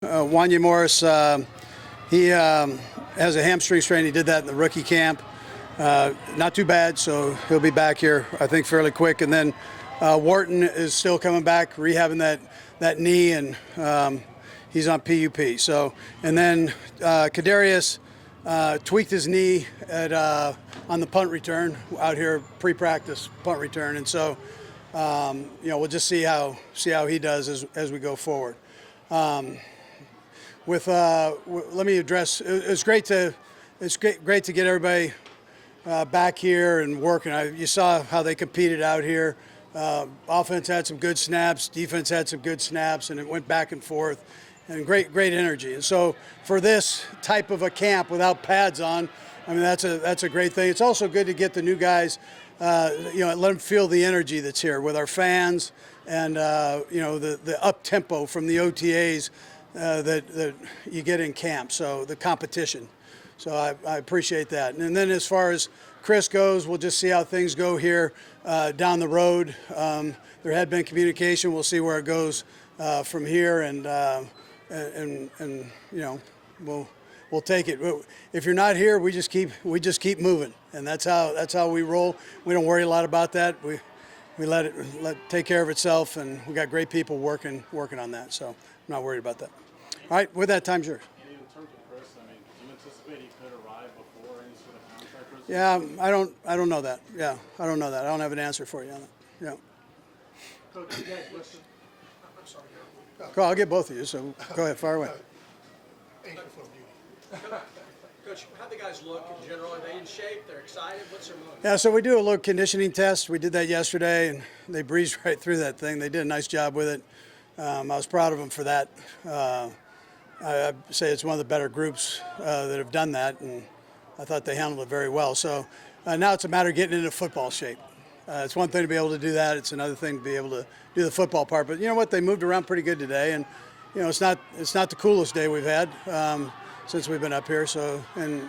Wanya Morris, he has a hamstring strain. He did that in the rookie camp. Not too bad, so he'll be back here, I think, fairly quick. And then Wharton is still coming back, rehabbing that knee, and he's on PUP. So, and then Kadarius tweaked his knee on the punt return out here, pre-practice punt return, and so we'll just see how he does as we go forward. Let me address. It's great to get everybody back here and working. You saw how they competed out here. Offense had some good snaps, defense had some good snaps, and it went back and forth, and great energy. And so for this type of a camp without pads on, I mean that's a great thing. It's also good to get the new guys, let them feel the energy that's here with our fans, and the up tempo from the OTAs. That you get in camp, so the competition. So I appreciate that. And then as far as Chris goes, we'll just see how things go here down the road. There had been communication. We'll see where it goes from here, and we'll take it. If you're not here, we just keep moving, and that's how we roll. We don't worry a lot about that. We let it take care of itself, and we got great people working on that. So I'm not worried about that. All right, with that, time's yours. In terms of Chris, do you anticipate he could arrive before any sort of contract? Yeah, I don't know that. Yeah, I don't know that. I don't have an answer for you on that. Yeah. Coach, you guys listen. I'm sorry. Cool, I'll get both of you. So go ahead, fire away. Angel for beauty. Coach, how the guys look in general? Are they in shape? They're excited? What's their mood? Yeah, so we do a little conditioning test. We did that yesterday, and they breezed right through that thing. They did a nice job with it. I was proud of them for that. I'd say it's one of the better groups that have done that, and I thought they handled it very well. So now it's a matter of getting into football shape. It's one thing to be able to do that. It's another thing to be able to do the football part. But you know what? They moved around pretty good today, and it's not the coolest day we've had since we've been up here. So, and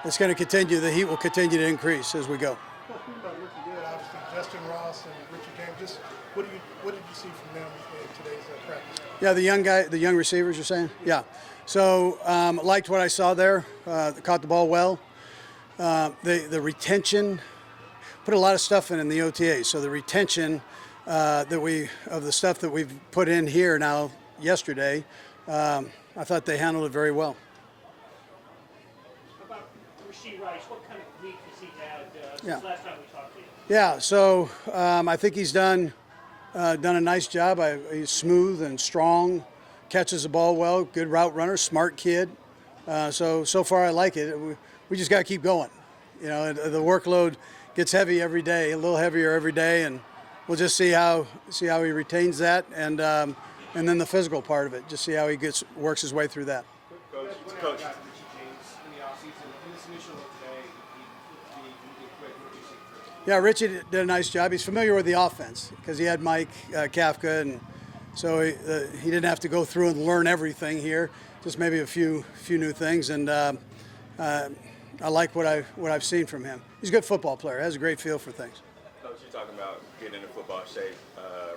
it's going to continue. The heat will continue to increase as we go. Obviously, Justin Ross and Richard Game. Just what did you see from them in today's practice? Yeah, the young receivers, you're saying? Yeah. So liked what I saw there. Caught the ball well. The retention, put a lot of stuff in the OTA. So the retention of the stuff that we've put in here now yesterday, I thought they handled it very well. How about Rashee Rice? What kind of week has he had since last time we talked to you? Yeah, so I think he's done a nice job. He's smooth and strong, catches the ball well, good route runner, smart kid. So far I like it. We just got to keep going. The workload gets heavy every day, a little heavier every day, and we'll just see how he retains that, and then the physical part of it. Just see how he works his way through that. Coach. Richie James in the offseason. In this initial look today, he did quick. What did you see? Yeah, Richie did a nice job. He's familiar with the offense because he had Mike Kafka, and so he didn't have to go through and learn everything here. Just maybe a few new things, and I like what I've seen from him. He's a good football player. Has a great feel for things. Coach, you're talking about getting into football shape.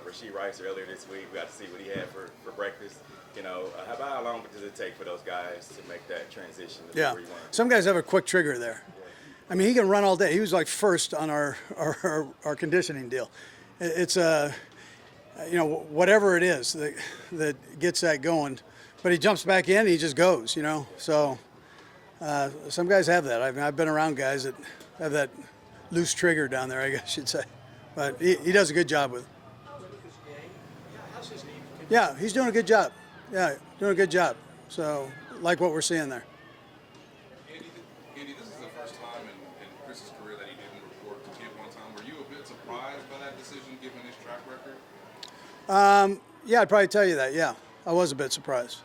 Rashee Rice earlier this week, we got to see what he had for breakfast. How long does it take for those guys to make that transition? Yeah, some guys have a quick trigger there. I mean, he can run all day. He was like first on our conditioning deal. It's whatever it is that gets that going, but he jumps back in and he just goes. So some guys have that. I've been around guys that have that loose trigger down there, I guess I should say. But he does a good job with it. How's his knee? Yeah, he's doing a good job. Yeah, doing a good job. So like what we're seeing there. Andy, this is the first time in Chris's career that he didn't report to camp on time. Were you a bit surprised by that decision, given his track record? Yeah, I'd probably tell you that. Yeah, I was a bit surprised.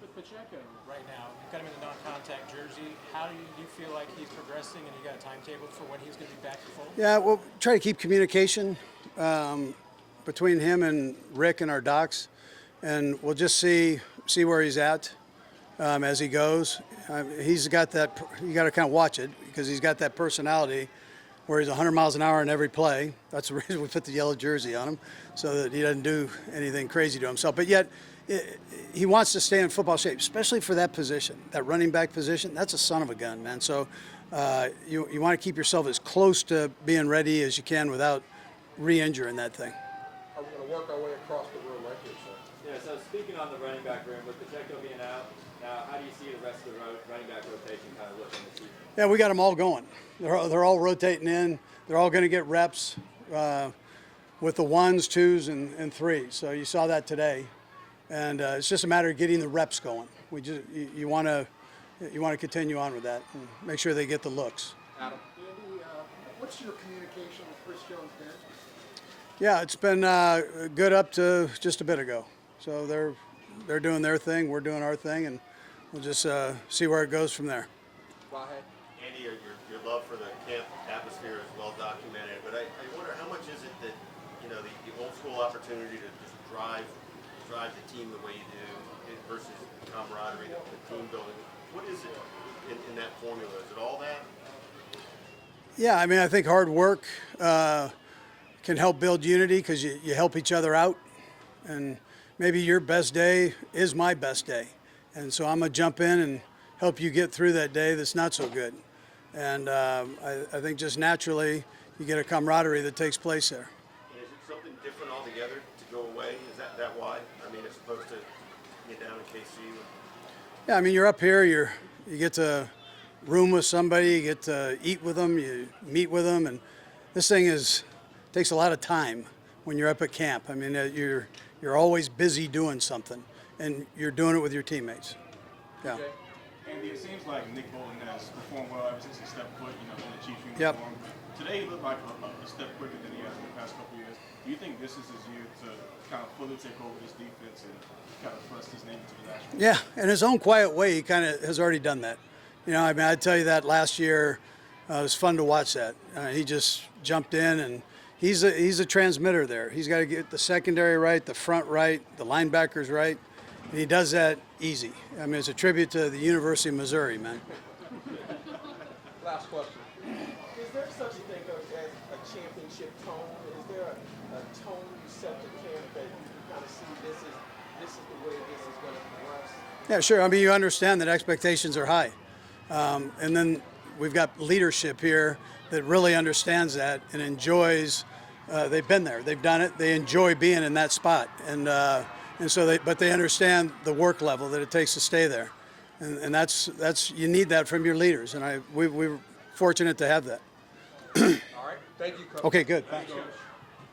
With Pacheco right now, you've got him in the non-contact jersey. How do you feel like he's progressing, and you got a timetable for when he's going to be back to full? Yeah, we'll try to keep communication between him and Rick and our docs, and we'll just see where he's at as he goes. He's got that. You got to kind of watch it because he's got that personality where he's 100 miles an hour in every play. That's the reason we put the yellow jersey on him, so that he doesn't do anything crazy to himself. But yet, he wants to stay in football shape, especially for that position, that running back position. That's a son of a gun, man. So you want to keep yourself as close to being ready as you can without re-injuring that thing. Are we going to work our way across the room right here, sir? Yeah, so speaking on the running back room, with Pacheco being out, now how do you see the rest of the running back rotation kind of looking this season? Yeah, we got them all going. They're all rotating in. They're all going to get reps with the 1s, 2s, and 3s. So you saw that today, and it's just a matter of getting the reps going. You want to continue on with that and make sure they get the looks. Adam. Andy, what's your communication with Chris Jones been? Yeah, it's been good up to just a bit ago. So they're doing their thing, we're doing our thing, and we'll just see where it goes from there. Andy, your love for the camp atmosphere is well documented, but I wonder how much is it that, you know, the old school opportunity to just drive the team the way you do versus the camaraderie, the team building. What is it in that formula? Is it all that? Yeah, I mean, I think hard work can help build unity because you help each other out, and maybe your best day is my best day, and so I'm gonna jump in and help you get through that day that's not so good. And I think just naturally you get a camaraderie that takes place there. And is it something different altogether to go away? Is that why? I mean, as opposed to get down in KC? Yeah, I mean, you're up here, you get to room with somebody, you get to eat with them, you meet with them, and this thing takes a lot of time when you're up at camp. I mean, you're always busy doing something, and you're doing it with your teammates. Yeah. Okay. Andy, it seems like Nick Bolton has performed well ever since he stepped foot, in the Chiefs uniform. Yep. Today he looked like a step quicker than he has in the past couple years. Do you think this is his year to kind of fully take over this defense and kind of thrust his name into the national? Yeah, in his own quiet way, he kind of has already done that. You know, I mean, I'd tell you that last year it was fun to watch that. He just jumped in, and he's a transmitter there. He's got to get the secondary right, the front right, the linebackers right, and he does that easy. I mean, it's a tribute to the University of Missouri, man. Last question. Is there such a thing as a championship tone? Is there a tone you set the camp that you kind of see this is the way this is going to progress? Yeah, sure. I mean, you understand that expectations are high. And then we've got leadership here that really understands that and enjoys. They've been there, they've done it. They enjoy being in that spot, and so they understand the work level that it takes to stay there, and that's you need that from your leaders, and we're fortunate to have that. All right, thank you, Coach. Okay, good. Thanks, Coach.